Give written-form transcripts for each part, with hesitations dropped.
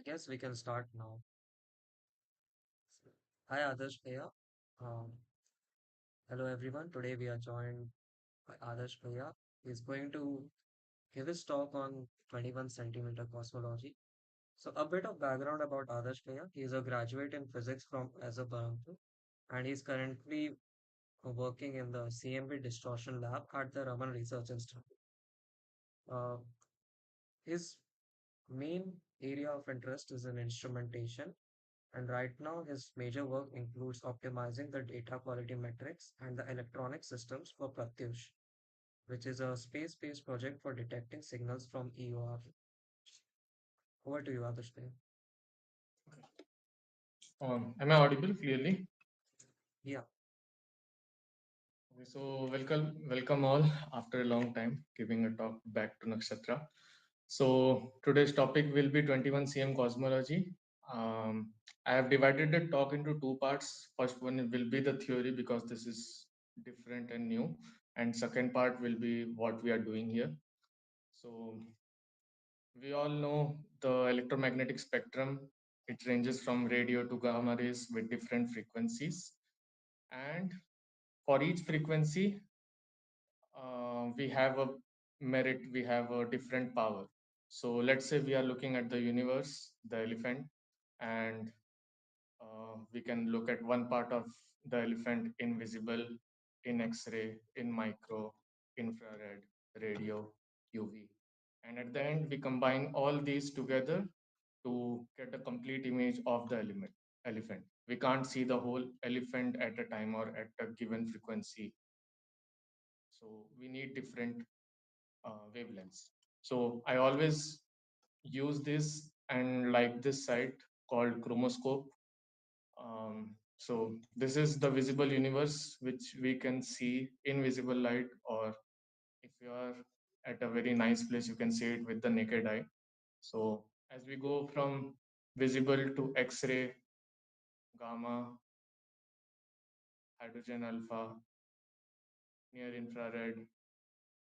I guess we can start now. Hi, Adarsh here. Um, Hello, everyone. Today we are joined by Adarsh Bhaiya. He's going to give his talk on 21 centimeter cosmology. So, a bit of background about Adarsh Bhaiya. He is a graduate in physics from IISER Berhampur, and he's currently working in the CMB distortion lab at the Raman Research Institute. Uh, his main area of interest is in instrumentation. And right now, his major work includes optimizing the data quality metrics and the electronic systems for Pratyush, which is a space-based project for detecting signals from EOR. Over to you, Adarsh. Am I audible clearly? Yeah, Okay, so welcome all after a long time giving a talk back to Naxatra. So today's topic will be 21 cm cosmology. I have divided the talk into two parts. First one will be the theory because this is different and new, and second part will be what we are doing here. So we all know the electromagnetic spectrum. It ranges from radio to gamma rays with different frequencies, and for each frequency we have a merit, we have a different power. So let's say we are looking at the universe, the elephant, and we can look at one part of the elephant invisible, in X-ray, in micro, infrared, radio, UV. And at the end, we combine all these together to get a complete image of the elephant. We can't see the whole elephant at a time or at a given frequency. So we need different wavelengths. So I always use this and like this site called Chromoscope. So this is the visible universe which we can see in visible light, or if you are at a very nice place, you can see it with the naked eye. So as we go from visible to X-ray, gamma, hydrogen alpha, near infrared,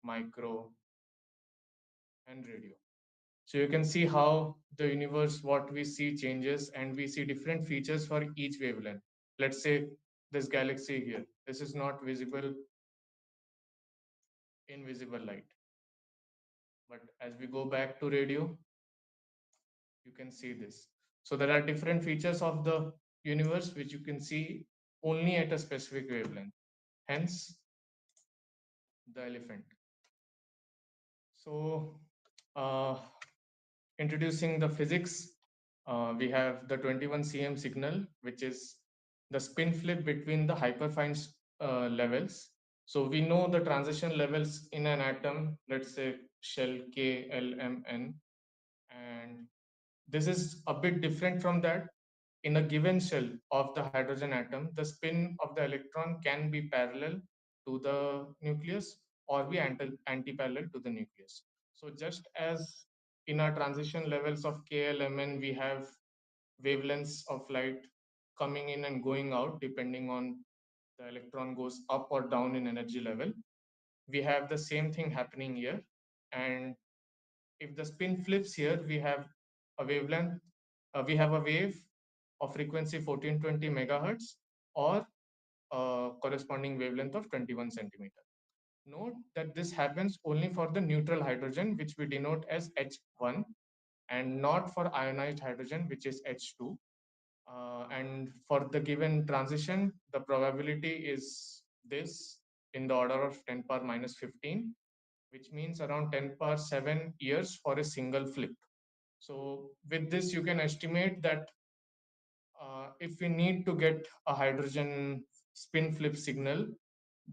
micro, and radio. So you can see how the universe, what we see changes, and we see different features for each wavelength. Let's say this galaxy here, this is not visible in visible light. But as we go back to radio, you can see this. So there are different features of the universe which you can see only at a specific wavelength. Hence, the elephant. So, uh, introducing the physics, we have the 21 cm signal, which is the spin flip between the hyperfine levels. So we know the transition levels in an atom, let's say shell K, L, M, N, and this is a bit different from that. In a given shell of the hydrogen atom, the spin of the electron can be parallel to the nucleus or be anti-parallel to the nucleus. So just as in our transition levels of KLMN, we have wavelengths of light coming in and going out depending on the electron goes up or down in energy level. We have the same thing happening here. And if the spin flips here, we have a wavelength, we have a wave of frequency 1420 megahertz or corresponding wavelength of 21 centimeter. Note that this happens only for the neutral hydrogen, which we denote as H1, and not for ionized hydrogen, which is H2. And for the given transition, the probability is this in the order of 10 power minus 15, which means around 10 power 7 years for a single flip. So with this, you can estimate that if we need to get a hydrogen spin flip signal,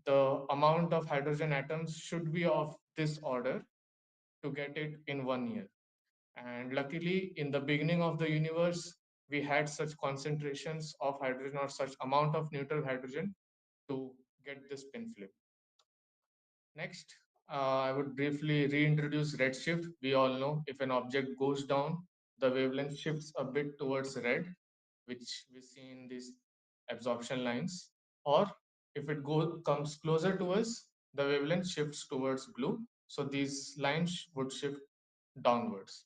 the amount of hydrogen atoms should be of this order to get it in 1 year. And luckily, in the beginning of the universe, we had such concentrations of hydrogen or such amount of neutral hydrogen to get the spin flip. Next, I would briefly reintroduce redshift. We all know if an object goes down, the wavelength shifts a bit towards red, which we see in these absorption lines. Or if it comes closer to us, the wavelength shifts towards blue. So these lines would shift downwards.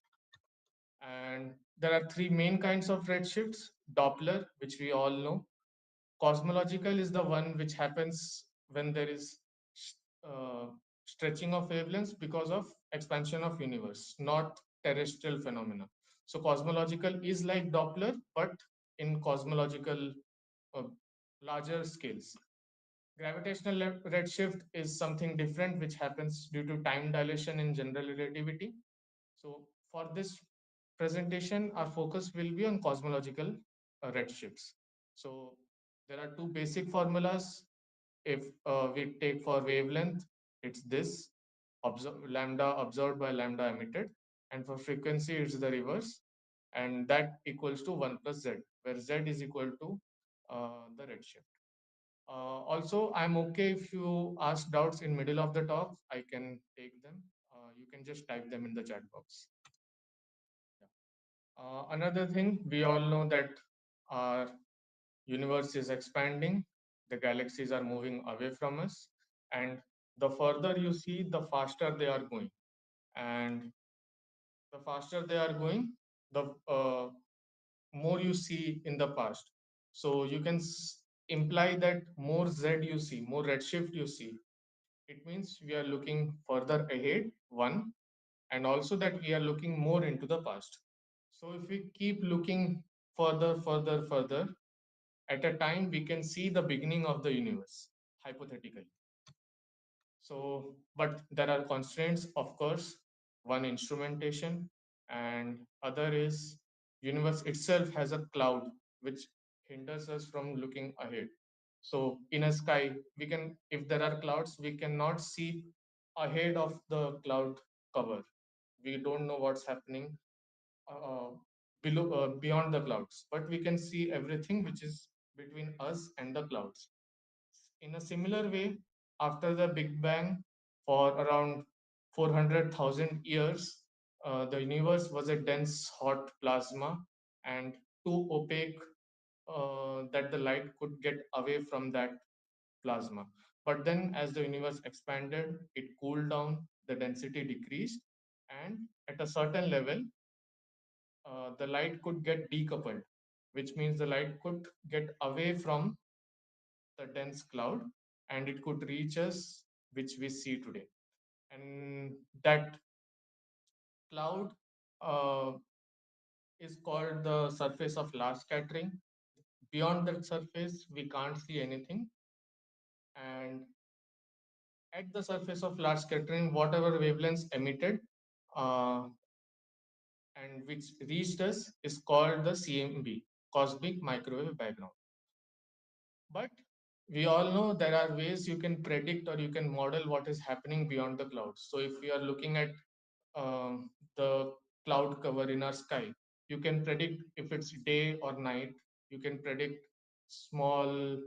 And there are three main kinds of redshifts. Doppler, which we all know. Cosmological is the one which happens when there is uh, stretching of wavelengths because of expansion of universe, not terrestrial phenomena. So cosmological is like Doppler, but in cosmological uh, larger scales. Gravitational redshift is something different which happens due to time dilation in general relativity. So for this presentation, our focus will be on cosmological redshifts. So there are two basic formulas. If we take for wavelength, it's this lambda observed by lambda emitted, and for frequency, it's the reverse, and that equals to 1 plus z, where z is equal to the redshift. Also, I'm okay if you ask doubts in middle of the talk, I can take them. You can just type them in the chat box. Another thing, we all know that our universe is expanding, the galaxies are moving away from us, and the further you see, the faster they are going. And the faster they are going, the more you see in the past. So you can imply that more Z you see, more redshift you see. It means we are looking further ahead, one, and also that we are looking more into the past. So if we keep looking further, at a time we can see the beginning of the universe, hypothetically. So, but there are constraints, of course. One, instrumentation, and other is universe itself has a cloud which hinders us from looking ahead. So in a sky, we can, if there are clouds, we cannot see ahead of the cloud cover. We don't know what's happening uh, below, beyond the clouds, but we can see everything which is between us and the clouds. In a similar way, after the Big Bang, for around 400,000 years, the universe was a dense, hot plasma and too opaque that the light could get away from that plasma. But then, as the universe expanded, it cooled down, the density decreased, and at a certain level, the light could get decoupled, which means the light could get away from the dense cloud and it could reach us, which we see today. And that cloud uh, is called the surface of large scattering. Beyond that surface, we can't see anything. And at the surface of large scattering, whatever wavelengths emitted uh, and which reached us is called the CMB, cosmic microwave background. But we all know there are ways you can predict or you can model what is happening beyond the clouds. So if we are looking at the cloud cover in our sky, you can predict if it's day or night. You can predict small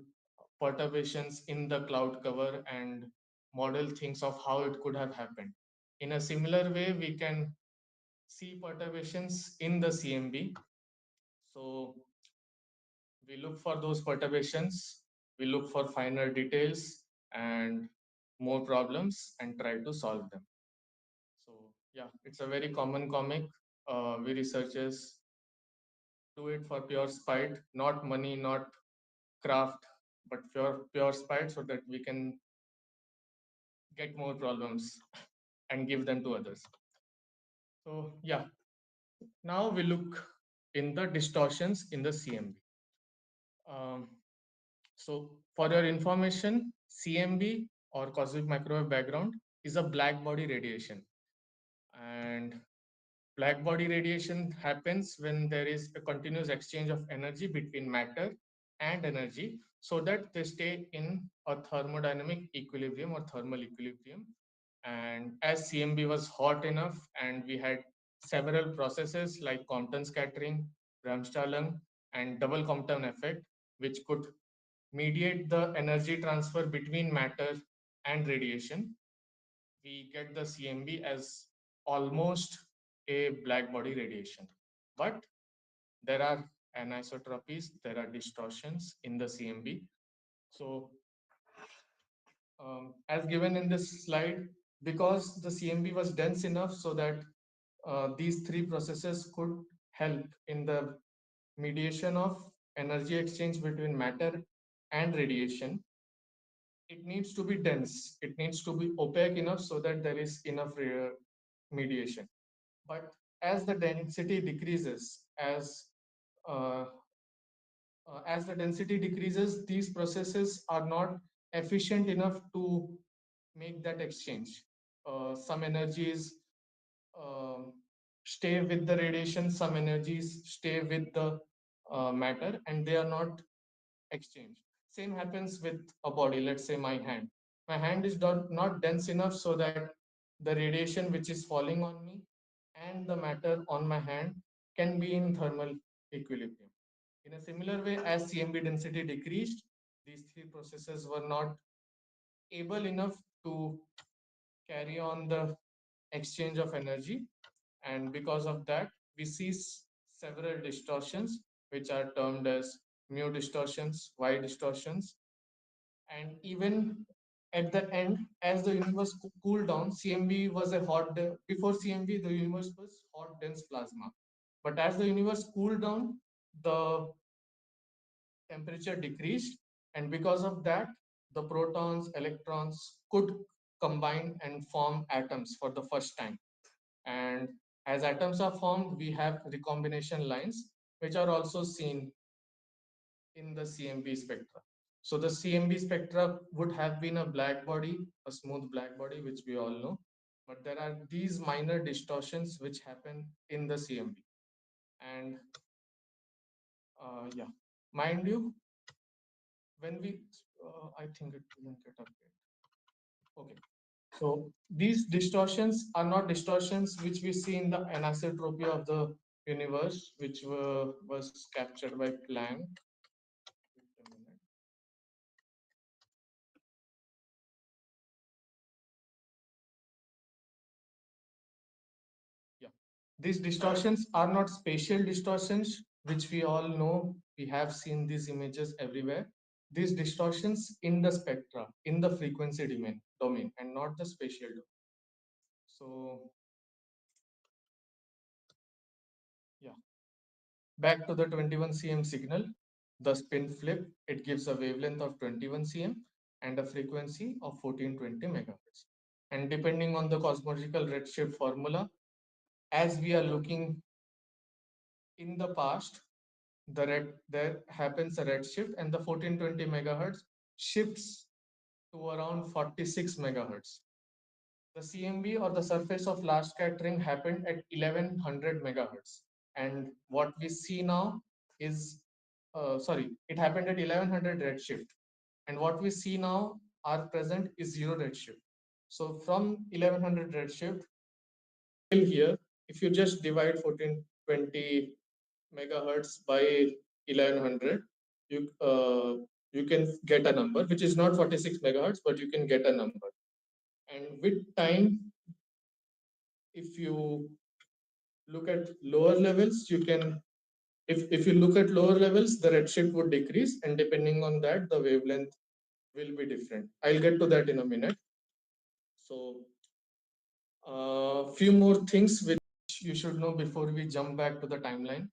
perturbations in the cloud cover and model things of how it could have happened. In a similar way, we can see perturbations in the CMB. So we look for those perturbations, we look for finer details and more problems and try to solve them. So yeah, it's a very common comic. We researchers do it for pure spite, not money, not craft, but pure spite, so that we can get more problems and give them to others. So yeah, now we look in the distortions in the CMB. Um, So for your information, CMB or cosmic microwave background is a black body radiation. And black body radiation happens when there is a continuous exchange of energy between matter and energy so that they stay in a thermodynamic equilibrium or thermal equilibrium. And as CMB was hot enough and we had several processes like Compton scattering, Bremsstrahlung, and double Compton effect, which could mediate the energy transfer between matter and radiation, we get the CMB as almost a black body radiation. But there are anisotropies, there are distortions in the CMB. So, as given in this slide, because the CMB was dense enough so that these three processes could help in the mediation of energy exchange between matter and radiation. It needs to be dense, it needs to be opaque enough so that there is enough mediation. But as the density decreases, uh, as the density decreases, these processes are not efficient enough to make that exchange. Some energies um stay with the radiation, some energies stay with the matter, and they are not exchanged. Same happens with a body, let's say my hand. My hand is not dense enough so that the radiation which is falling on me and the matter on my hand can be in thermal equilibrium. In a similar way, as CMB density decreased, these three processes were not able enough to carry on the exchange of energy, and because of that we see several distortions which are termed as mu distortions, y distortions, and even at the end, as the universe cooled down, CMB was a before CMB the universe was hot dense plasma, but as the universe cooled down, the temperature decreased, and because of that the protons, electrons could combine and form atoms for the first time. And as atoms are formed, we have recombination lines, which are also seen in the CMB spectra. So the CMB spectra would have been a black body, a smooth black body, which we all know. But there are these minor distortions which happen in the CMB. And yeah, mind you, when we, I think it didn't get updated. Okay. So these distortions are not distortions which we see in the anisotropy of the universe, which was captured by Planck. Wait a minute. Yeah. These distortions are not spatial distortions, which we all know. We have seen these images everywhere. These distortions in the spectra, in the frequency domain, and not the spatial domain. So yeah. Back to the 21 cm signal, the spin flip, it gives a wavelength of 21 cm and a frequency of 1420 megahertz. And depending on the cosmological redshift formula, as we are looking in the past, there happens a redshift and the 1420 megahertz shifts to around 46 megahertz. The CMB, or the surface of large scattering, happened at 1100 megahertz. And what we see now is, it happened at 1100 redshift. And what we see now, our present, is zero redshift. So from 1100 redshift till here, if you just divide 1420 megahertz by 1100, you can get a number which is not 46 megahertz, but you can get a number. And with time, if you look at lower levels, you can, if you look at lower levels, the redshift would decrease, and depending on that, the wavelength will be different. I'll get to that in a minute. So a few more things which you should know before we jump back to the timeline.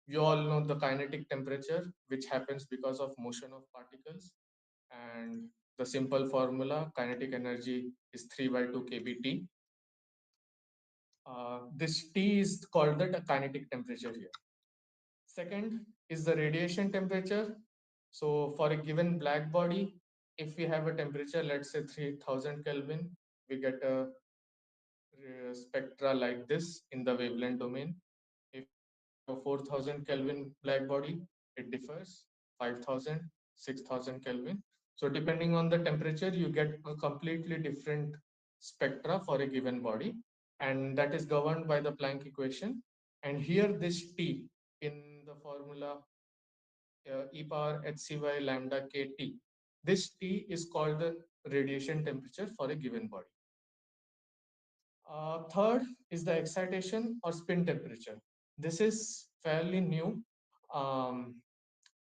You all know the kinetic temperature, which happens because of motion of particles, and the simple formula, kinetic energy, is 3 by 2 kBT. This T is called the kinetic temperature here. Second is the radiation temperature. So for a given black body, if we have a temperature, let's say 3000 Kelvin, we get a spectra like this in the wavelength domain. If we have a 4000 Kelvin black body, it differs 5000, 6000 Kelvin. So depending on the temperature, you get a completely different spectra for a given body, and that is governed by the Planck equation. And here this T in the formula e power hc by lambda kt, this T is called the radiation temperature for a given body. Third is the excitation or spin temperature. This is fairly new. Um,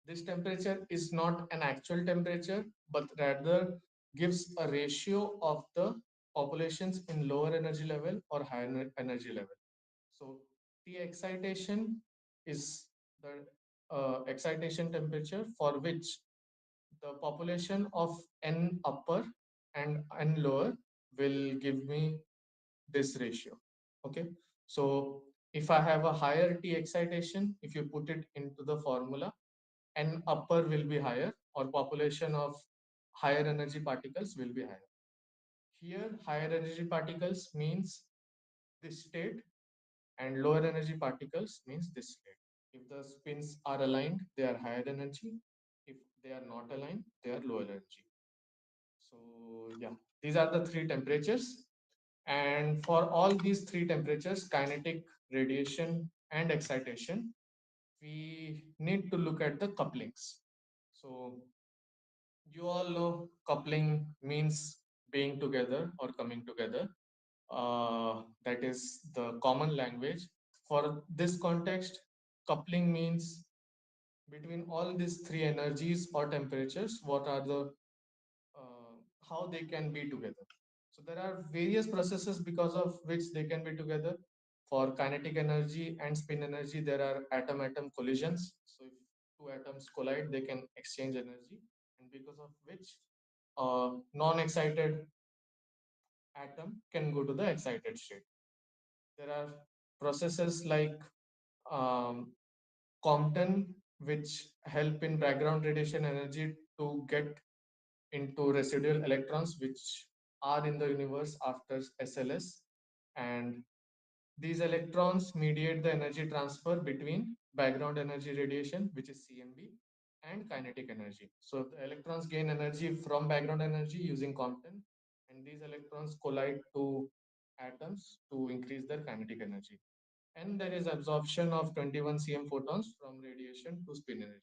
this temperature is not an actual temperature, but rather gives a ratio of the populations in lower energy level or higher energy level. So T excitation is the excitation temperature for which the population of N upper and N lower will give me this ratio. Okay. So if I have a higher T excitation, if you put it into the formula, N upper will be higher or population of higher energy particles will be higher. Here, higher energy particles means this state and lower energy particles means this state. If the spins are aligned, they are higher energy. If they are not aligned, they are lower energy. So yeah, these are the three temperatures. And for all these three temperatures, kinetic, radiation, and excitation, we need to look at the couplings. So you all know coupling means being together or coming together. That is the common language. For this context, coupling means between all these three energies or temperatures, what are the uh, how they can be together. So there are various processes because of which they can be together. For kinetic energy and spin energy, there are atom-atom collisions. So if two atoms collide, they can exchange energy, and because of which non-excited atom can go to the excited state. There are processes like um, Compton, which help in background radiation energy to get into residual electrons, which are in the universe after SLS. And these electrons mediate the energy transfer between background energy radiation, which is CMB, and kinetic energy. So the electrons gain energy from background energy using Compton, and these electrons collide to atoms to increase their kinetic energy. And there is absorption of 21 cm photons from radiation to spin energy.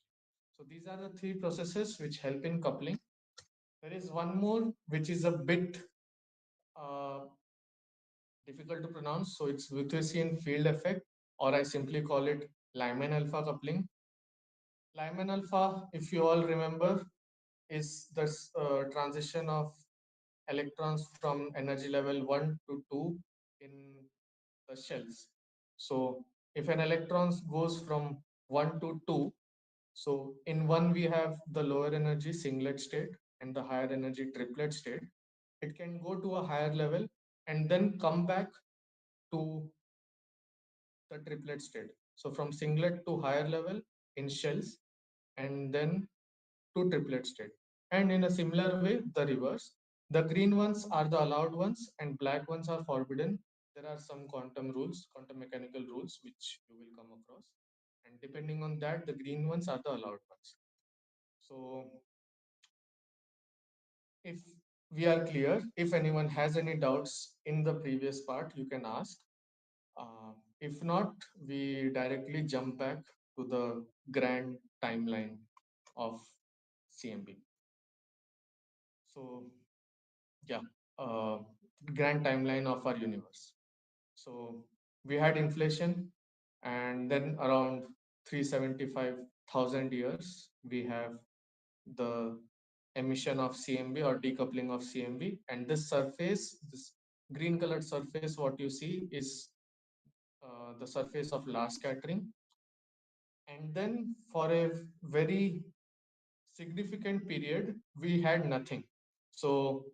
So these are the three processes which help in coupling. There is one more which is a bit uh, difficult to pronounce. So it's Lutetian field effect, or I simply call it Lyman alpha coupling. Lyman alpha, if you all remember, is the transition of electrons from energy level 1 to 2 in the shells. So if an electron goes from 1 to 2, so in one we have the lower energy singlet state and the higher energy triplet state. It can go to a higher level and then come back to the triplet state. So from singlet to higher level in shells and then to triplet state. And in a similar way, the reverse. The green ones are the allowed ones and black ones are forbidden. There are some quantum rules, quantum mechanical rules, which you will come across. And depending on that, the green ones are the allowed ones. So if we are clear, if anyone has any doubts in the previous part, you can ask. If not, we directly jump back to the grand timeline of CMB. So, yeah, uh, grand timeline of our universe. So, we had inflation, and then around 375,000 years, we have the emission of CMB or decoupling of CMB. And this surface, this green colored surface, what you see is the surface of last scattering. And then for a very significant period, we had nothing. So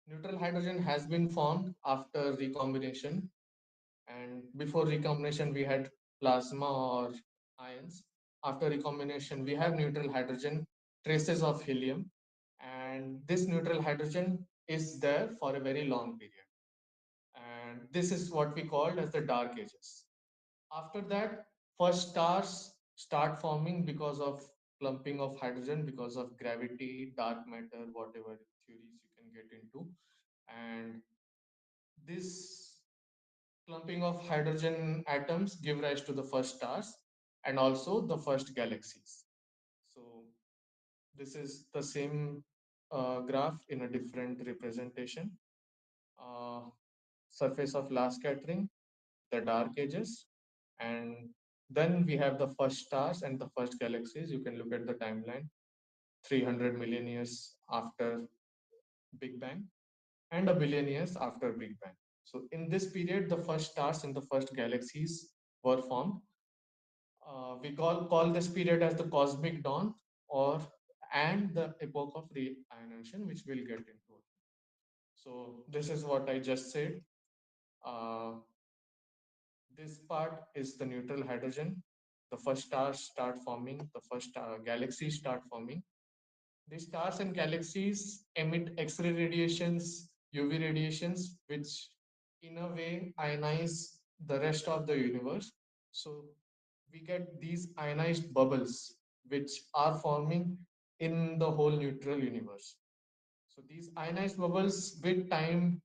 neutral hydrogen has been formed after recombination. And before recombination, we had plasma or ions. After recombination, we have neutral hydrogen, traces of helium. And this neutral hydrogen is there for a very long period. And this is what we called as the dark ages. After that, first stars start forming because of clumping of hydrogen, because of gravity, dark matter, whatever theories you can get into. And this clumping of hydrogen atoms give rise to the first stars and also the first galaxies. So this is the same graph in a different representation. Uh, Surface of last scattering, the dark ages, and then we have the first stars and the first galaxies. You can look at the timeline 300 million years after Big Bang. and a billion years after Big Bang. So in this period, the first stars and the first galaxies were formed. We call this period as the cosmic dawn or and the epoch of reionization, which we'll get into. So this is what I just said. Uh, this part is the neutral hydrogen. The first stars start forming. The first galaxies start forming. The stars and galaxies emit X-ray radiations, UV radiations, which in a way ionize the rest of the universe. So we get these ionized bubbles, which are forming in the whole neutral universe. So these ionized bubbles with time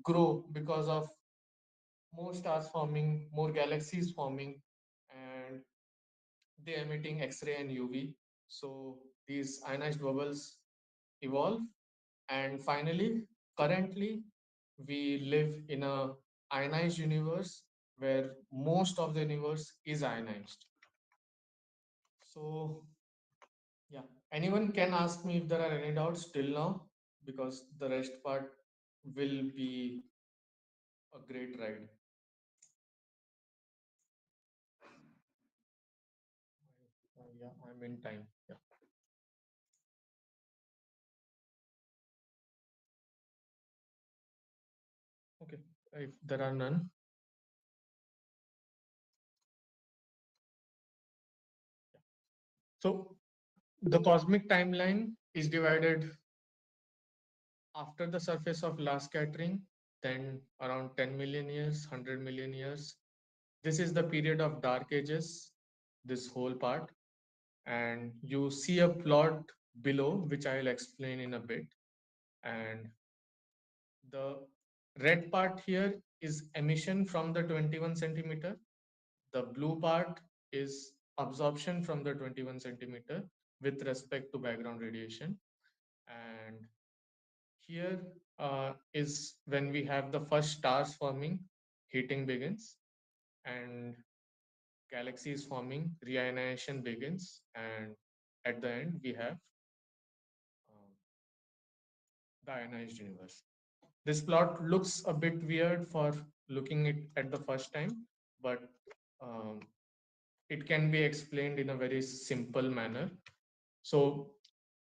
grow because of more stars forming, more galaxies forming, and they emitting X-ray and UV. So these ionized bubbles evolve, and finally, currently, we live in a ionized universe where most of the universe is ionized. So yeah, anyone can ask me if there are any doubts till now, because the rest part will be a great ride. Yeah, I'm in time. Yeah. Okay. If there are none, so the cosmic timeline is divided after the surface of last scattering, then around 10 million years, 100 million years. This is the period of dark ages, this whole part. And you see a plot below, which I'll explain in a bit. And the red part here is emission from the 21 centimeter. The blue part is absorption from the 21 centimeter with respect to background radiation. And here is when we have the first stars forming, heating begins, and galaxies forming, reionization begins, and at the end we have um, the ionized universe. This plot looks a bit weird for looking it at the first time, but um, it can be explained in a very simple manner. So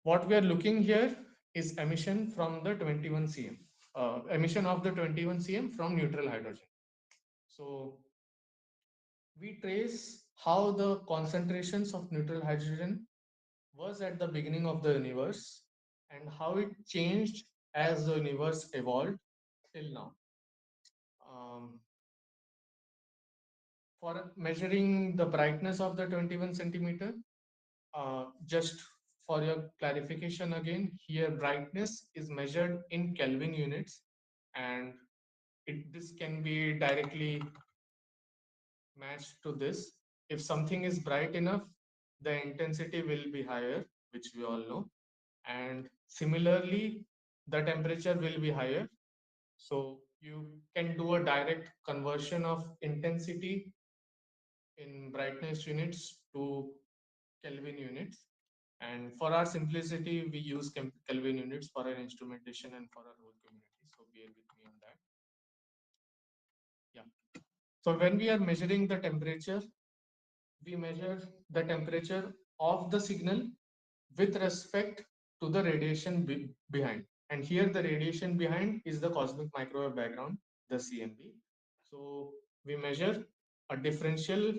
what we are looking here is emission from the 21 cm, emission of the 21 cm from neutral hydrogen. So we trace how the concentrations of neutral hydrogen was at the beginning of the universe and how it changed as the universe evolved till now. Um, for measuring the brightness of the 21 centimeter, just for your clarification again, here brightness is measured in Kelvin units, and this can be directly matched to this. If something is bright enough, the intensity will be higher, which we all know. And similarly, the temperature will be higher. So you can do a direct conversion of intensity in brightness units to Kelvin units. And for our simplicity, we use Kelvin units for our instrumentation and for our whole community. So bear with me on that. Yeah. So when we are measuring the temperature, we measure the temperature of the signal with respect to the radiation behind. And here the radiation behind is the cosmic microwave background, the CMB. So we measure a differential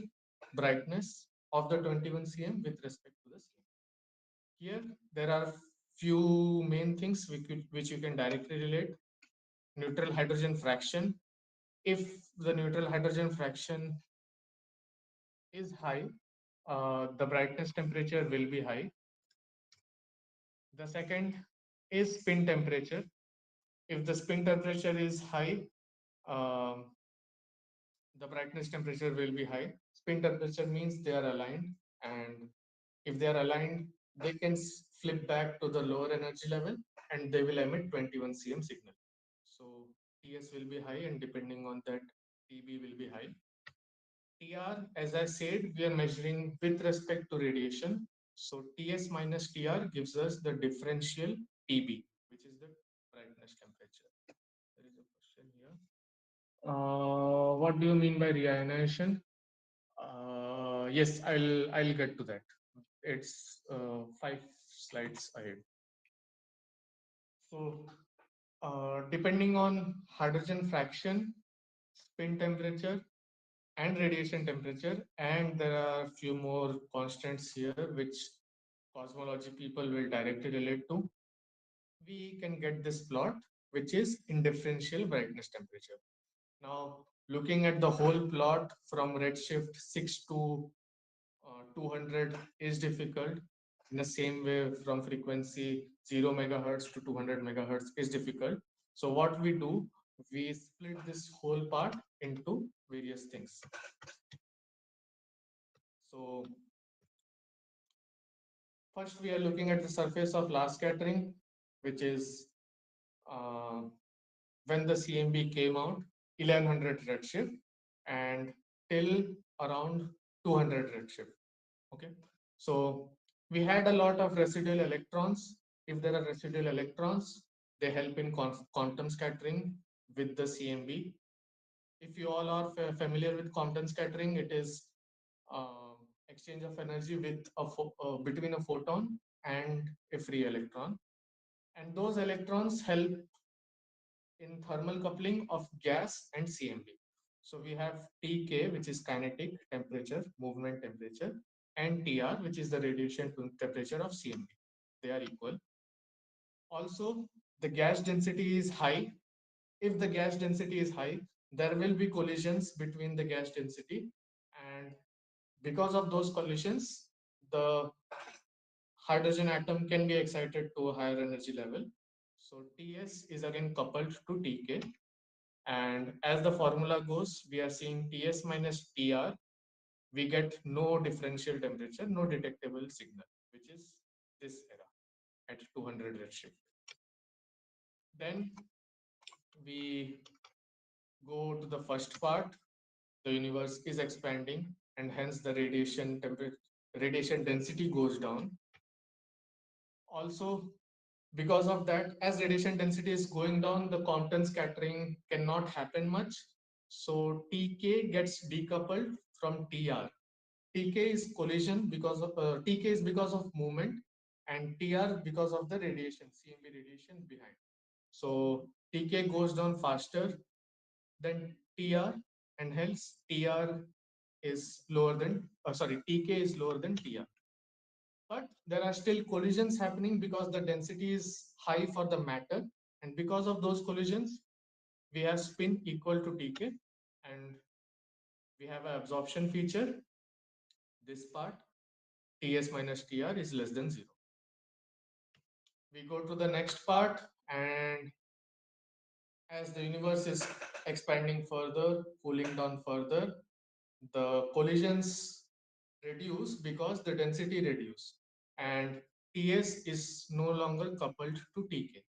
brightness of the 21 cm with respect to the CMB. Here there are few main things which you can directly relate. Neutral hydrogen fraction. If the neutral hydrogen fraction is high, the brightness temperature will be high. The second is spin temperature. If the spin temperature is high, um, the brightness temperature will be high. Spin temperature means they are aligned, and if they are aligned, they can flip back to the lower energy level and they will emit 21 cm signal. So TS will be high, and depending on that, TB will be high. TR, as I said, we are measuring with respect to radiation. So TS minus TR gives us the differential TB, which is the brightness temperature. here. What do you mean by reionization? Yes, I'll get to that. It's 5 slides ahead. So, depending on hydrogen fraction, spin temperature, and radiation temperature, and there are few more constants here which cosmology people will directly relate to. We can get this plot, which is indifferential brightness temperature. Now, looking at the whole plot from redshift 6 to 200 is difficult. In the same way, from frequency 0 megahertz to 200 megahertz is difficult. So what we do, we split this whole part into various things. So first we are looking at the surface of last scattering, which is uh, when the CMB came out, 1100 redshift, and till around 200 redshift. Okay, so we had a lot of residual electrons. If there are residual electrons, they help in quantum scattering with the CMB. If you all are familiar with quantum scattering, it is exchange of energy with between a photon and a free electron, and those electrons help in thermal coupling of gas and CMB. So we have Tk, which is kinetic temperature, movement temperature, and Tr, which is the radiation temperature of CMB. They are equal. Also, the gas density is high. If the gas density is high, there will be collisions between the gas density, and because of those collisions, the hydrogen atom can be excited to a higher energy level. So Ts is again coupled to Tk. And as the formula goes, we are seeing Ts minus Tr. We get no differential temperature, no detectable signal, which is this era at 200 redshift. Then we go to the first part. The universe is expanding, and hence the radiation density goes down. Also, because of that, as radiation density is going down, the Compton scattering cannot happen much. So Tk gets decoupled from Tr. Tk is collision because of Tk is because of movement, and Tr because of the radiation, CMB radiation behind. So Tk goes down faster than Tr, and hence Tr is lower than Tk is lower than Tr. But there are still collisions happening because the density is high for the matter, and because of those collisions, we have spin equal to Tk, and we have an absorption feature. This part, Ts minus Tr is less than 0. We go to the next part, and as the universe is expanding further, cooling down further, the collisions reduce because the density reduce, and Ts is no longer coupled to Tk.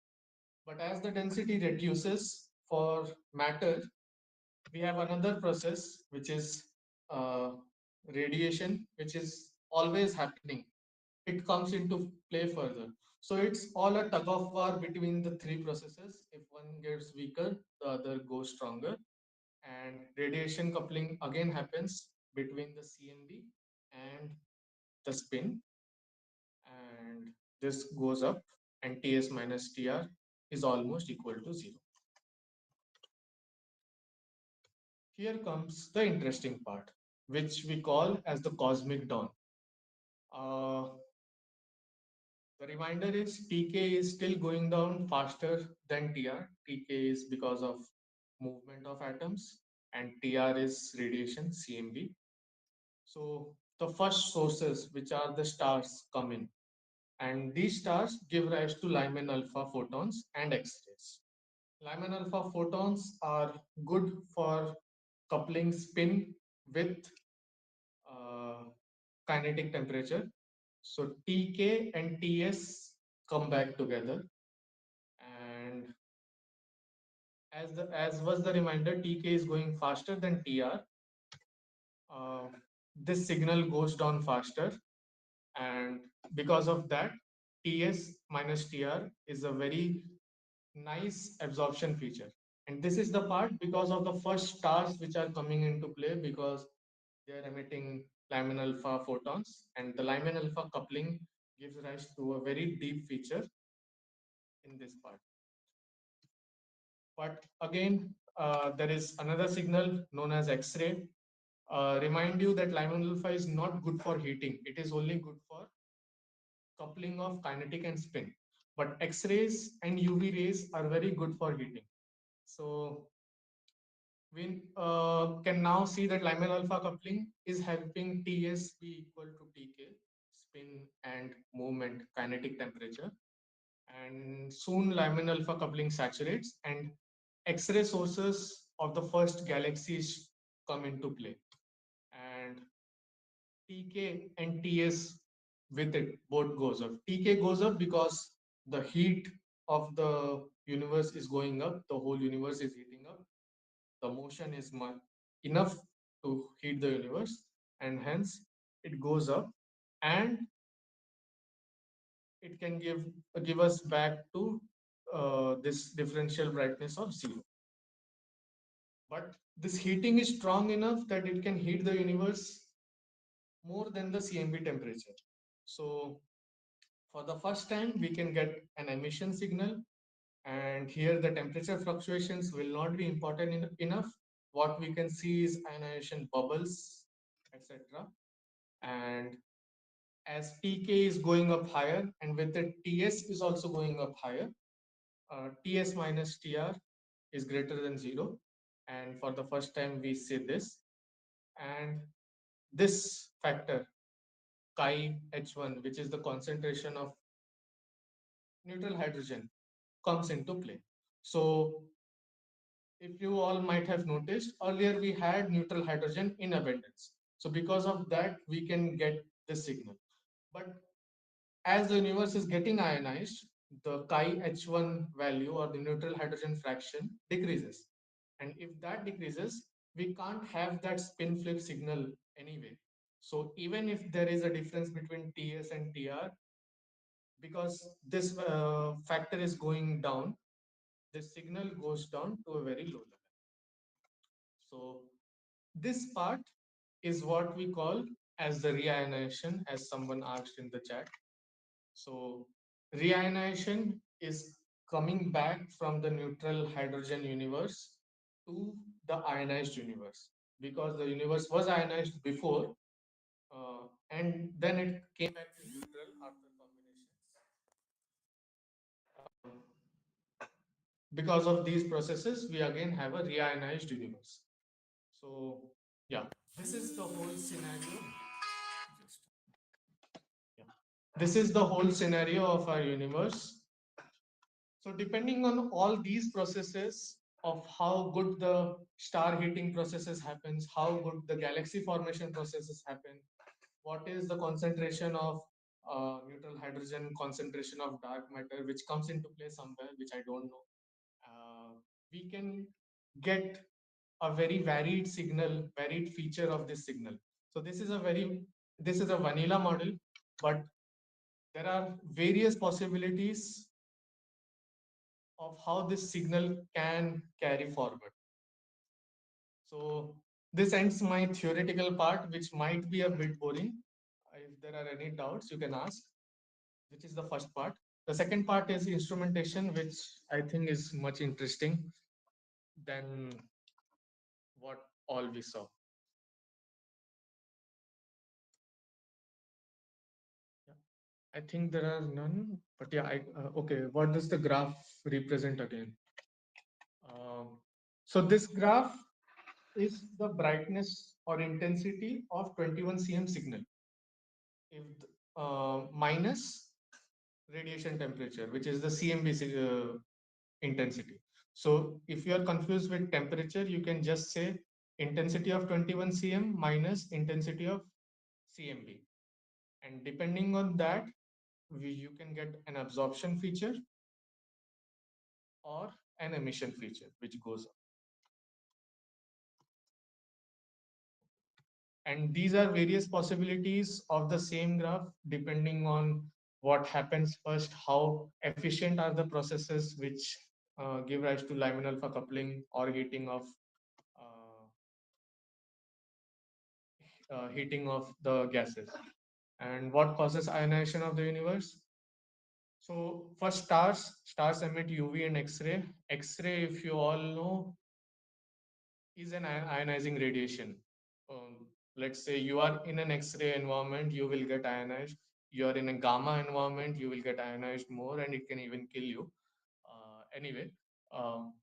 But as the density reduces for matter, we have another process which is uh, radiation, which is always happening. It comes into play further. So it's all a tug of war between the three processes. If one gets weaker, the other goes stronger. And radiation coupling again happens between the CMB and the spin. And this goes up, and Ts minus Tr is almost equal to 0. Here comes the interesting part, which we call as the cosmic dawn. Uh, the reminder is Tk is still going down faster than Tr. Tk is because of movement of atoms, and Tr is radiation, CMB. So the first sources, which are the stars, come in, and these stars give rise to Lyman alpha photons and X-rays. Lyman alpha photons are good for coupling spin with uh, kinetic temperature. So Tk and Ts come back together, and as was the reminder, Tk is going faster than Tr. Uh, this signal goes down faster, and because of that, Ts minus Tr is a very nice absorption feature. And this is the part because of the first stars which are coming into play, because they are emitting Lyman alpha photons, and the Lyman alpha coupling gives rise to a very deep feature in this part. But again, there is another signal known as X-ray. Remind you that Lyman alpha is not good for heating. It is only good for coupling of kinetic and spin. But X-rays and UV rays are very good for heating. So we can now see that Lyman alpha coupling is helping Ts be equal to Tk, spin and movement, kinetic temperature. And soon Lyman alpha coupling saturates and X-ray sources of the first galaxies come into play. And Tk and Ts with it both goes up. Tk goes up because the heat of the universe is going up, the whole universe is heating up, the motion is enough to heat the universe, and hence it goes up, and it can give us back to this differential brightness of zero. But this heating is strong enough that it can heat the universe more than the CMB temperature. So for the first time, we can get an emission signal, and here the temperature fluctuations will not be important enough. What we can see is ionization bubbles, etc. And as Tk is going up higher, and with it Ts is also going up higher, Ts minus Tr is greater than 0. And for the first time, we see this. And this factor, chi H1, which is the concentration of neutral hydrogen, comes into play. So if you all might have noticed, earlier we had neutral hydrogen in abundance. So because of that, we can get this signal. But as the universe is getting ionized, the chi H1 value or the neutral hydrogen fraction decreases. And if that decreases, we can't have that spin flip signal anyway. So even if there is a difference between Ts and Tr, because this factor is going down, the signal goes down to a very low level. So this part is what we call as the reionization, as someone asked in the chat. So reionization is coming back from the neutral hydrogen universe to the ionized universe, because the universe was ionized before, and then it came back to neutral after combinations. Because of these processes, we again have a reionized universe. So yeah, this is the whole scenario. Yeah. This is the whole scenario of our universe. So depending on all these processes of how good the star heating processes happens, how good the galaxy formation processes happen, what is the concentration of neutral hydrogen, concentration of dark matter, which comes into play somewhere, which I don't know. We can get a very varied signal, varied feature of this signal. So this is a vanilla model, but there are various possibilities of how this signal can carry forward. So this ends my theoretical part, which might be a bit boring. If there are any doubts, you can ask, which is the first part. The second part is instrumentation, which I think is much interesting than what all we saw. Yeah. I think there are none, but yeah, okay. What does the graph represent again? So this graph is the brightness or intensity of 21 cm signal. If minus radiation temperature, which is the CMB intensity. So if you are confused with temperature, you can just say intensity of 21 cm minus intensity of CMB. And depending on that, you can get an absorption feature or an emission feature, which goes up. And these are various possibilities of the same graph depending on what happens first, how efficient are the processes which give rise to Lyman alpha coupling or uh, heating of the gases. And what causes ionization of the universe? So first, stars emit UV and X-ray. X-ray, if you all know, is an ionizing radiation. Let's say you are in an X-ray environment, you will get ionized. You are in a gamma environment, you will get ionized more, and it can even kill you. Anyway, um,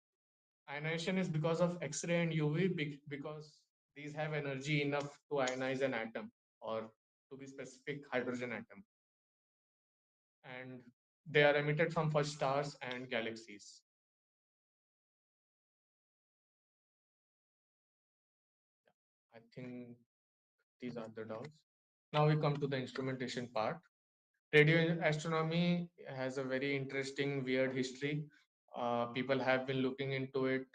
ionization is because of X-ray and UV because these have energy enough to ionize an atom, or to be specific, hydrogen atom, and they are emitted from first stars and galaxies. I think these are the doubts. Now we come to the instrumentation part. Radio astronomy has a very interesting, weird history. People have been looking into it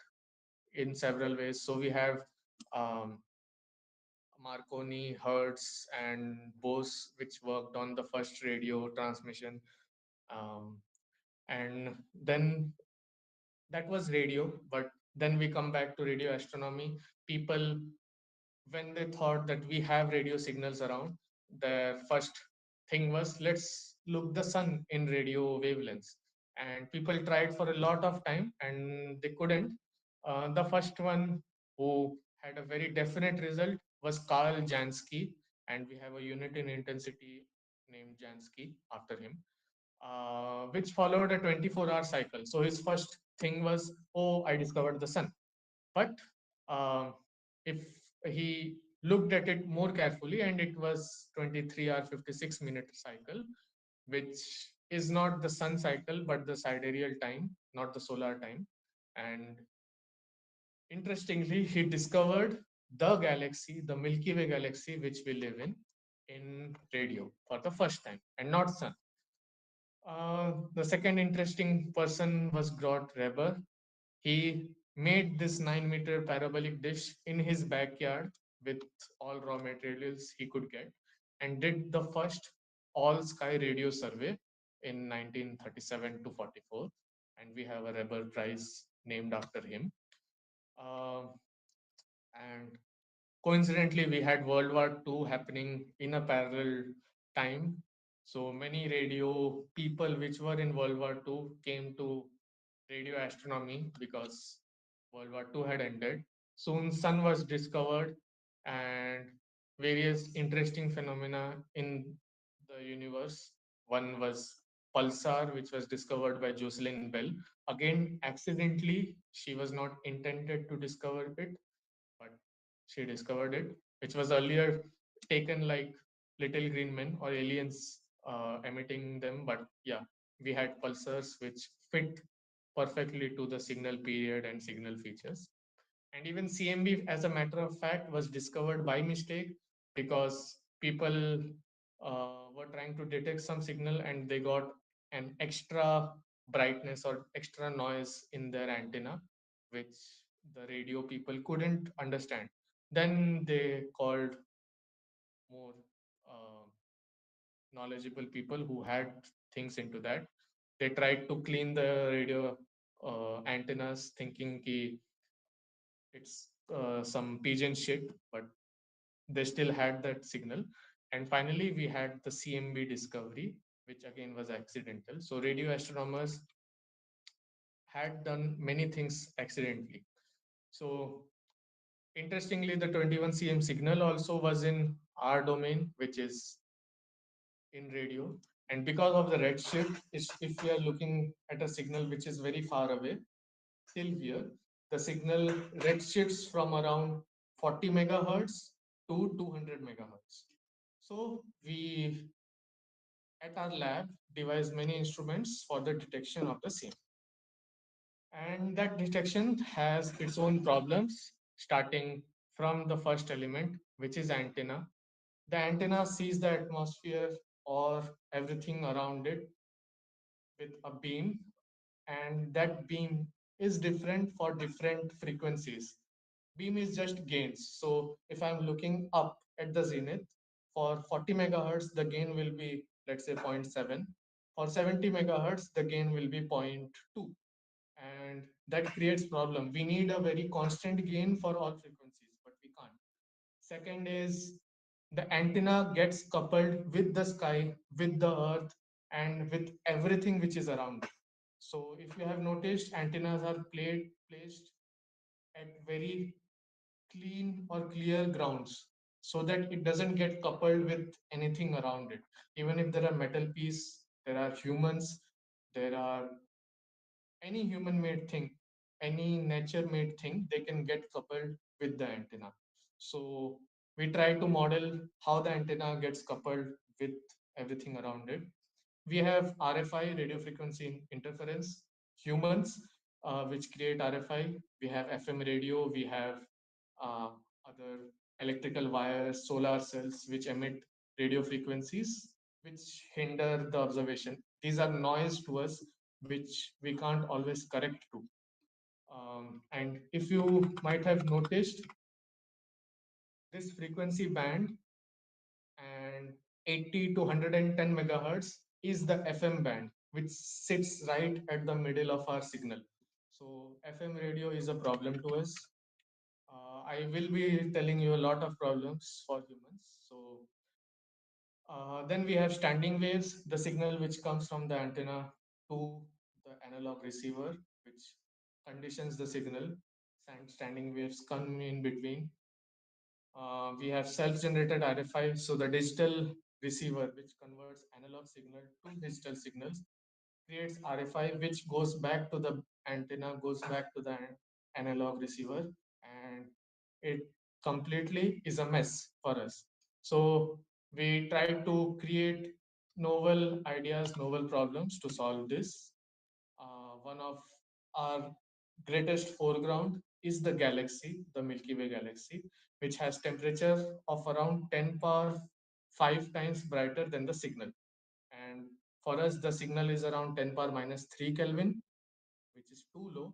in several ways. So we have um, Marconi, Hertz, and Bose, which worked on the first radio transmission. Um, and then that was radio. But then we come back to radio astronomy. People, when they thought that we have radio signals around, their first thing was, let's look the sun in radio wavelengths. And people tried for a lot of time and they couldn't. The first one who had a very definite result was Carl Jansky, and we have a unit in intensity named Jansky after him, which followed a 24-hour cycle. So his first thing was, oh, I discovered the sun. But um, if he looked at it more carefully, and it was 23 or 56-minute cycle, which is not the sun cycle but the sidereal time, not the solar time. And interestingly, he discovered the galaxy, the Milky Way galaxy, which we live in radio for the first time, and not sun. The second interesting person was Grot Reber. He made this 9-meter parabolic dish in his backyard with all raw materials he could get, and did the first all sky radio survey in 1937 to 44. And we have a Reber Prize named after him. Um and coincidentally, we had World War II happening in a parallel time. So many radio people which were in World War II came to radio astronomy because World War II had ended. Soon, sun was discovered, and various interesting phenomena in the universe. One was pulsar, which was discovered by Jocelyn Bell. Again, accidentally, she was not intended to discover it, but she discovered it, which was earlier taken like little green men or aliens emitting them. But yeah, we had pulsars which fit perfectly to the signal period and signal features. And even CMB, as a matter of fact, was discovered by mistake because people were trying to detect some signal and they got an extra brightness or extra noise in their antenna, which the radio people couldn't understand. Then they called more uh, knowledgeable people who had things into that. They tried to clean the radio antennas, thinking ki it's some pigeon shit, but they still had that signal. And finally, we had the CMB discovery, which again was accidental. So radio astronomers had done many things accidentally. So interestingly, the 21 cm signal also was in our domain, which is in radio. And because of the redshift, if we are looking at a signal which is very far away, till here, the signal redshifts from around 40 megahertz to 200 megahertz. So we at our lab devised many instruments for the detection of the same. And that detection has its own problems, starting from the first element, which is antenna. The antenna sees the atmosphere or everything around it with a beam, and that beam is different for different frequencies. Beam is just gains. So if I'm looking up at the zenith, for 40 megahertz, the gain will be, let's say, zero point 0.7. For 70 megahertz, the gain will be 0.2. and that creates problem. We need a very constant gain for all frequencies, but we can't. Second is the antenna gets coupled with the sky, with the earth, and with everything which is around it. So if you have noticed, antennas are placed at very clean or clear grounds so that it doesn't get coupled with anything around it. Even if there are metal pieces, there are humans, there are any human made thing, any nature made thing, they can get coupled with the antenna. So we try to model how the antenna gets coupled with everything around it. We have RFI, radio frequency interference, humans, which create RFI. We have FM radio, we have uh, other electrical wires, solar cells, which emit radio frequencies, which hinder the observation. These are noise to us, which we can't always correct to. And if you might have noticed, this frequency band and 80 to 110 megahertz is the FM band, which sits right at the middle of our signal. So FM radio is a problem to us. I will be telling you a lot of problems for humans. So then we have standing waves, the signal which comes from the antenna to the analog receiver, which conditions the signal. Standing waves come in between. We have self-generated RFI, so the digital receiver which converts analog signal to digital signals creates RFI, which goes back to the antenna, goes back to the analog receiver, and it completely is a mess for us. So we try to create novel ideas, novel problems to solve this. One of our greatest foreground is the galaxy, the Milky Way galaxy, which has temperature of around 10 power 5 times brighter than the signal. And for us, the signal is around 10 power minus 3 Kelvin, which is too low.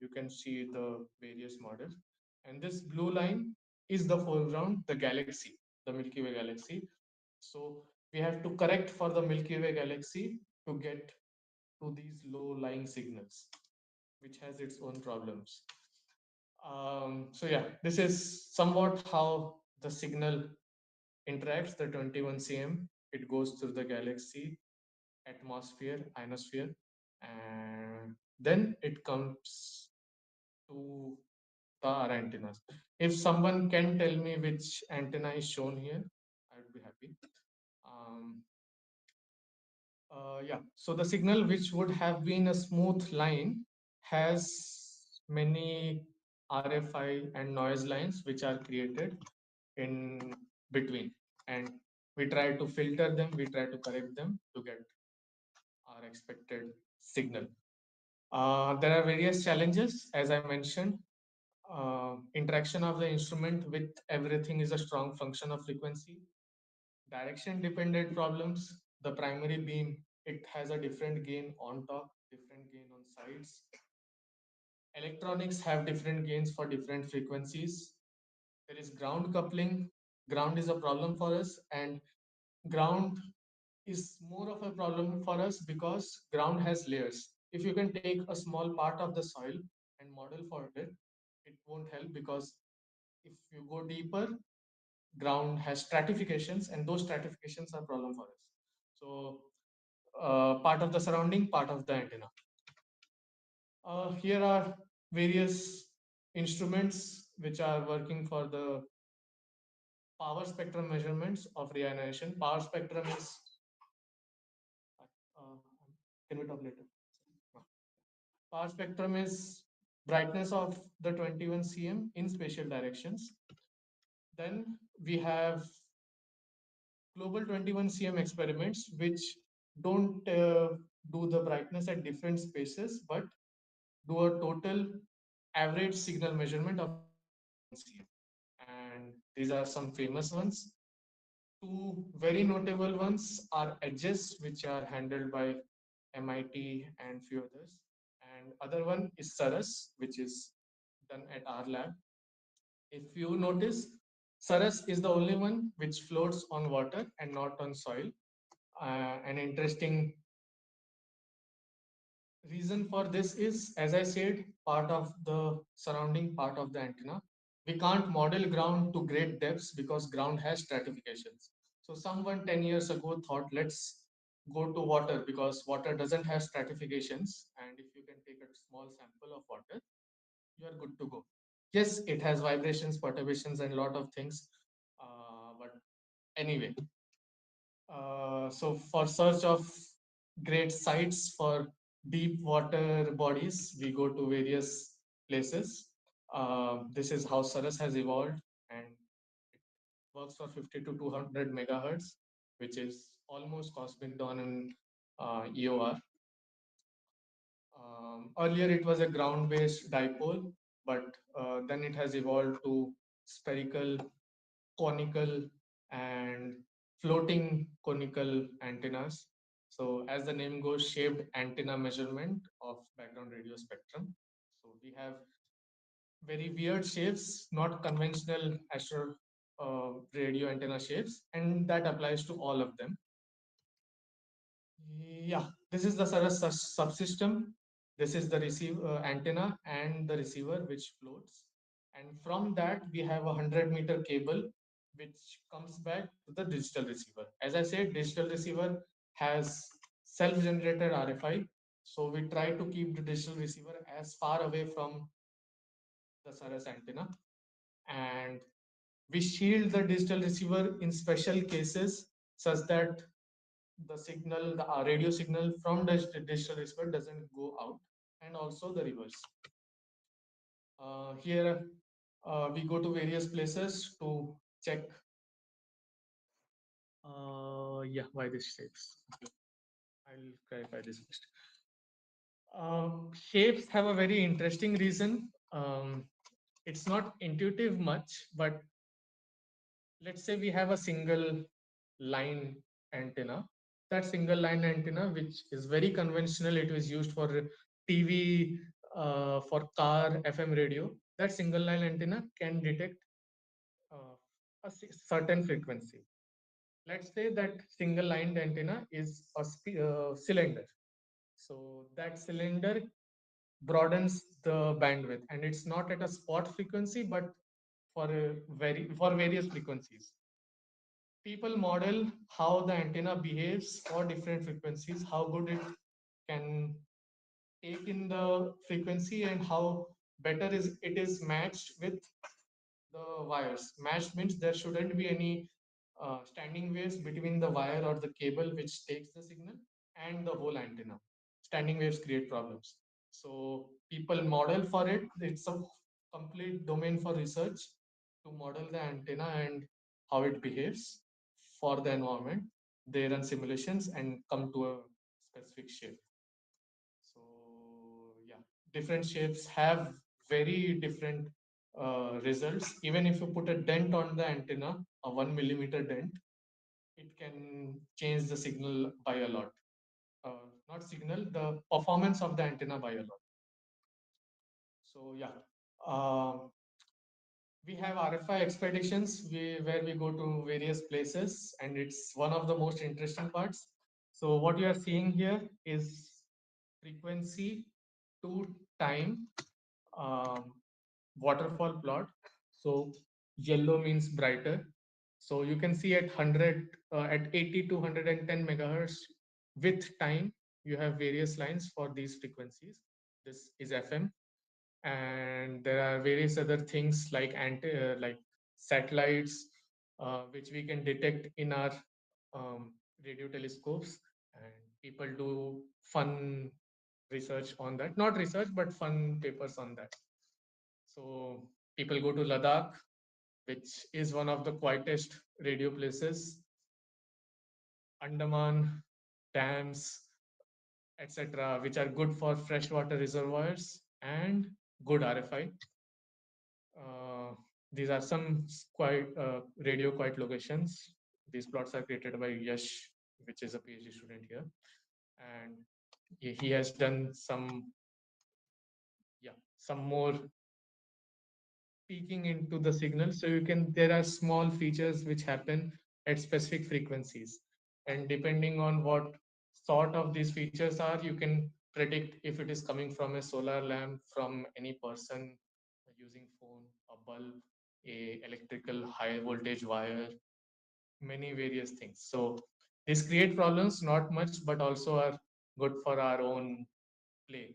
You can see the various models. And this blue line is the foreground, the galaxy, the Milky Way galaxy. So we have to correct for the Milky Way galaxy to get to these low lying signals, which has its own problems. So yeah, this is somewhat how the signal interacts, the 21 cm. It goes through the galaxy, atmosphere, ionosphere, and then it comes to the our antennas. If someone can tell me which antenna is shown here, I would be happy. Um, yeah, so the signal which would have been a smooth line has many RFI and noise lines which are created in between. And we try to filter them, we try to correct them to get our expected signal. There are various challenges, as I mentioned. Interaction of the instrument with everything is a strong function of frequency. Direction dependent problems. The primary beam, it has a different gain on top, different gain on sides. Electronics have different gains for different frequencies. There is ground coupling. Ground is a problem for us, and ground is more of a problem for us because ground has layers. If you can take a small part of the soil and model for it, it won't help because if you go deeper, ground has stratifications, and those stratifications are problem for us. So part of the surrounding, part of the antenna. Here are various instruments which are working for the power spectrum measurements of reionization. Power spectrum is, uh, can we talk later? Power spectrum is brightness of the 21 cm in spatial directions. Then we have global 21 cm experiments which don't do the brightness at different spaces but do a total average signal measurement of the 21 cm. And these are some famous ones. Two very notable ones are edges, which are handled by MIT and few others. And other one is Saras, which is done at our lab. If you notice, Saras is the only one which floats on water and not on soil. An interesting Reason for this is, as I said, part of the surrounding part of the antenna. We can't model ground to great depths because ground has stratifications. So someone 10 years ago thought, let's go to water because water doesn't have stratifications. And if you can take a small sample of water, you are good to go. Yes, it has vibrations, perturbations, and a lot of things. But anyway, so for search of great sites for deep water bodies, we go to various places. This is how Saras has evolved, and it works for 50 to 200 megahertz, which is almost cosmic dawn in EOR. Earlier, it was a ground-based dipole, but then it has evolved to spherical, conical, and floating conical antennas. So, as the name goes, shaped antenna measurement of background radio spectrum. So, we have very weird shapes, not conventional astro radio antenna shapes, and that applies to all of them. Yeah, this is the subsystem. This is the receive antenna and the receiver which floats. And from that, we have a 100-meter cable which comes back to the digital receiver. As I said, digital receiver has self-generated RFI. So we try to keep the digital receiver as far away from the Saras antenna. And we shield the digital receiver in special cases such that the signal, the radio signal from the digital receiver doesn't go out, and also the reverse. Here, we go to various places to check. Yeah, why this shapes? Okay, I'll clarify this first. Shapes have a very interesting reason. It's not intuitive much, but let's say we have a single line antenna. That single line antenna, which is very conventional, it was used for TV, for car, FM radio. That single line antenna can detect uh, a certain frequency. Let's say that single line antenna is a cylinder. So that cylinder broadens the bandwidth, and it's not at a spot frequency, but for various frequencies. People model how the antenna behaves for different frequencies, how good it can take in the frequency, and how better is it is matched with the wires. Matched means there shouldn't be any standing waves between the wire or the cable which takes the signal and the whole antenna. Standing waves create problems. So people model for it. It's a complete domain for research to model the antenna and how it behaves for the environment. They run simulations and come to a specific shape. So yeah, different shapes have very different results. Even if you put a dent on the antenna, a 1 millimeter dent, it can change the signal by a lot. Not signal, the performance of the antenna by a lot. So yeah, uh, we have RFI expeditions where we go to various places, and it's one of the most interesting parts. So what you are seeing here is frequency to time um, waterfall plot. So yellow means brighter. So you can see at 100, at 80 to 110 megahertz with time, you have various lines for these frequencies. This is FM, and there are various other things like like satellites, which we can detect in our radio telescopes, and people do fun research on that. Not research, but fun papers on that. So people go to Ladakh, which is one of the quietest radio places, Andaman, dams, etc., which are good for freshwater reservoirs and good RFI. Uh, these are some quiet radio quiet locations. These plots are created by Yash, which is a PhD student here, and he has done some more peeking into the signal. So you can there are small features which happen at specific frequencies, and depending on what sort of these features are, you can predict if it is coming from a solar lamp, from any person using phone, a bulb, a electrical high voltage wire, many various things. So these create problems, not much, but also are good for our own play.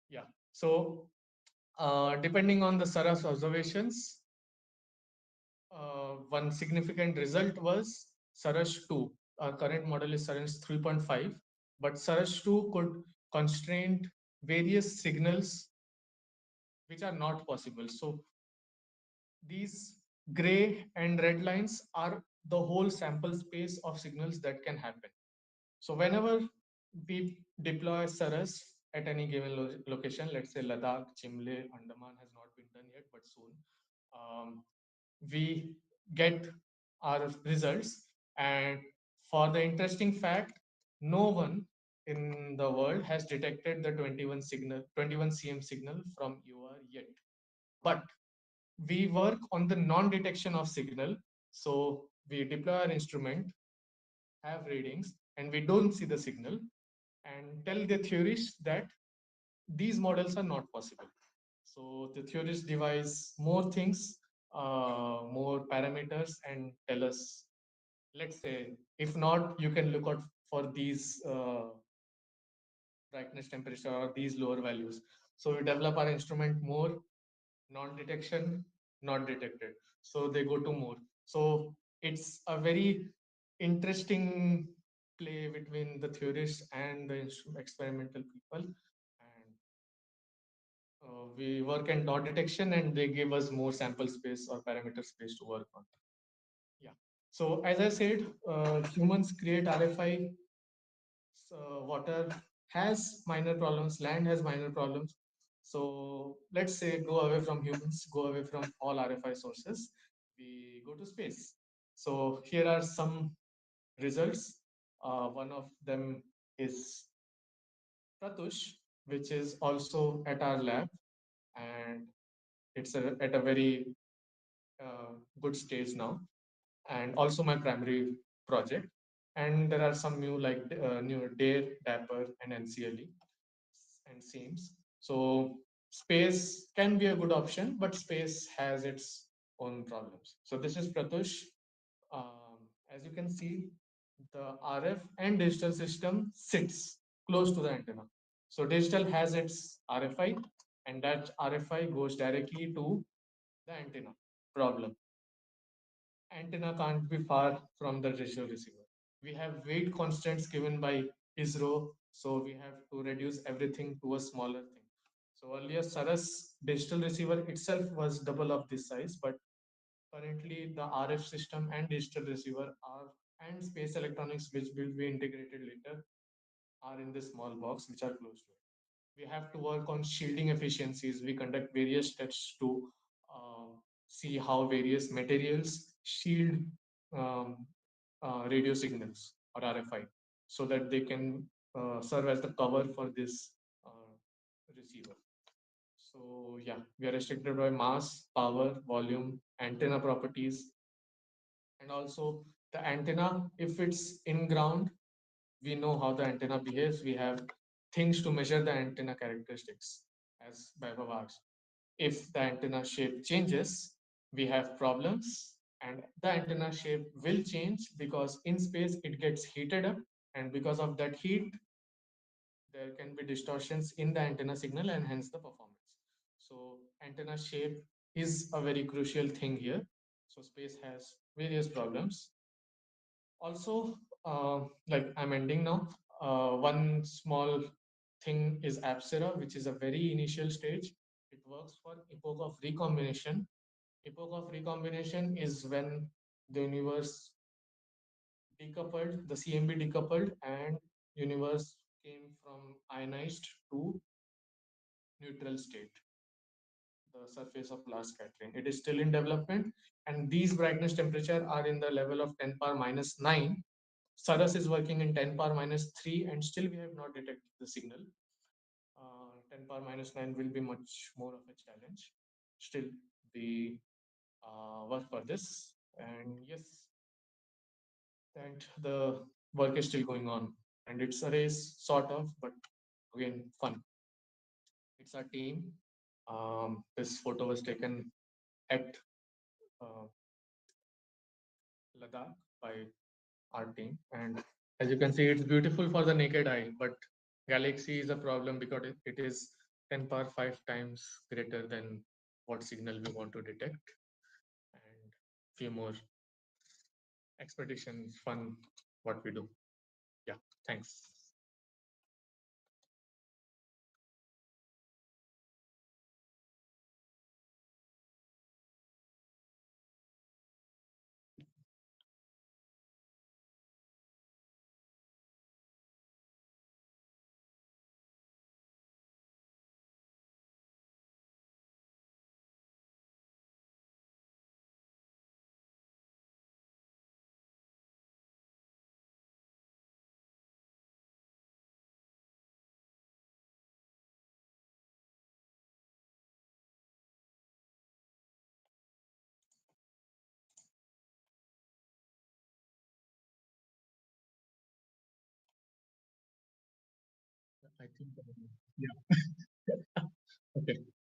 Yeah. So depending on the Saras observations, one significant result was Sarash 2. Our current model is Sarash 3.5, but Sarash 2 could constrain various signals which are not possible. So these gray and red lines are the whole sample space of signals that can happen. So whenever we deploy Saras at any given location, let's say Ladakh, Chimle, Andaman has not been done yet, but soon, um, we get our results. And for the interesting fact, no one in the world has detected the 21 cm signal from UR yet. But we work on the non-detection of signal. So we deploy our instrument, have readings, and we don't see the signal, and tell the theorists that these models are not possible. So the theorists devise more things, more parameters, and tell us, let's say, if not, you can look out for these brightness, temperature, or these lower values. So we develop our instrument more, non-detection, not detected. So they go to more. So it's a very interesting play between the theorists and the experimental people. And we work in dot detection, and they give us more sample space or parameter space to work on. Yeah. So as I said, humans create RFI. So water has minor problems, land has minor problems. So let's say go away from humans, go away from all RFI sources. We go to space. So here are some results. One of them is Pratush, which is also at our lab, and it's at a very good stage now, and also my primary project. And there are some new like new DARE, Dapper, and NCLE and SEAMS. So space can be a good option, but space has its own problems. So this is Pratush. As you can see, the RF and digital system sits close to the antenna. So digital has its RFI, and that RFI goes directly to the antenna. Problem: antenna can't be far from the digital receiver. We have weight constants given by ISRO, so we have to reduce everything to a smaller thing. So earlier, Saras digital receiver itself was double of this size, but currently the RF system and digital receiver are and space electronics, which will be integrated later, are in this small box which are close to it. We have to work on shielding efficiencies. We conduct various tests to see how various materials shield um, radio signals or RFI, so that they can serve as the cover for this receiver. So yeah, we are restricted by mass, power, volume, antenna properties, and also the antenna. If it's in ground, we know how the antenna behaves. We have things to measure the antenna characteristics, as Vaibhav asked. If the antenna shape changes, we have problems, and the antenna shape will change because in space it gets heated up, and because of that heat, there can be distortions in the antenna signal and hence the performance. So antenna shape is a very crucial thing here. So space has various problems. Also, like I'm ending now, one small thing is Apsara, which is a very initial stage. It works for epoch of recombination. Epoch of recombination is when the universe decoupled, the CMB decoupled, and universe came from ionized to neutral state, the surface of last scattering. It is still in development, and these brightness temperature are in the level of 10 power minus 9. Saras is working in 10 power minus 3, and still we have not detected the signal. 10 power minus 9 will be much more of a challenge. Still, we work for this, and yes, and the work is still going on, and it's a race, sort of, but again, fun. It's our team. This photo was taken at uh, Ladakh by our team, and as you can see, it's beautiful for the naked eye. But galaxy is a problem because it is 10 power 5 times greater than what signal we want to detect, and few more expeditions, fun, what we do. Yeah, thanks. I think, yeah. Okay.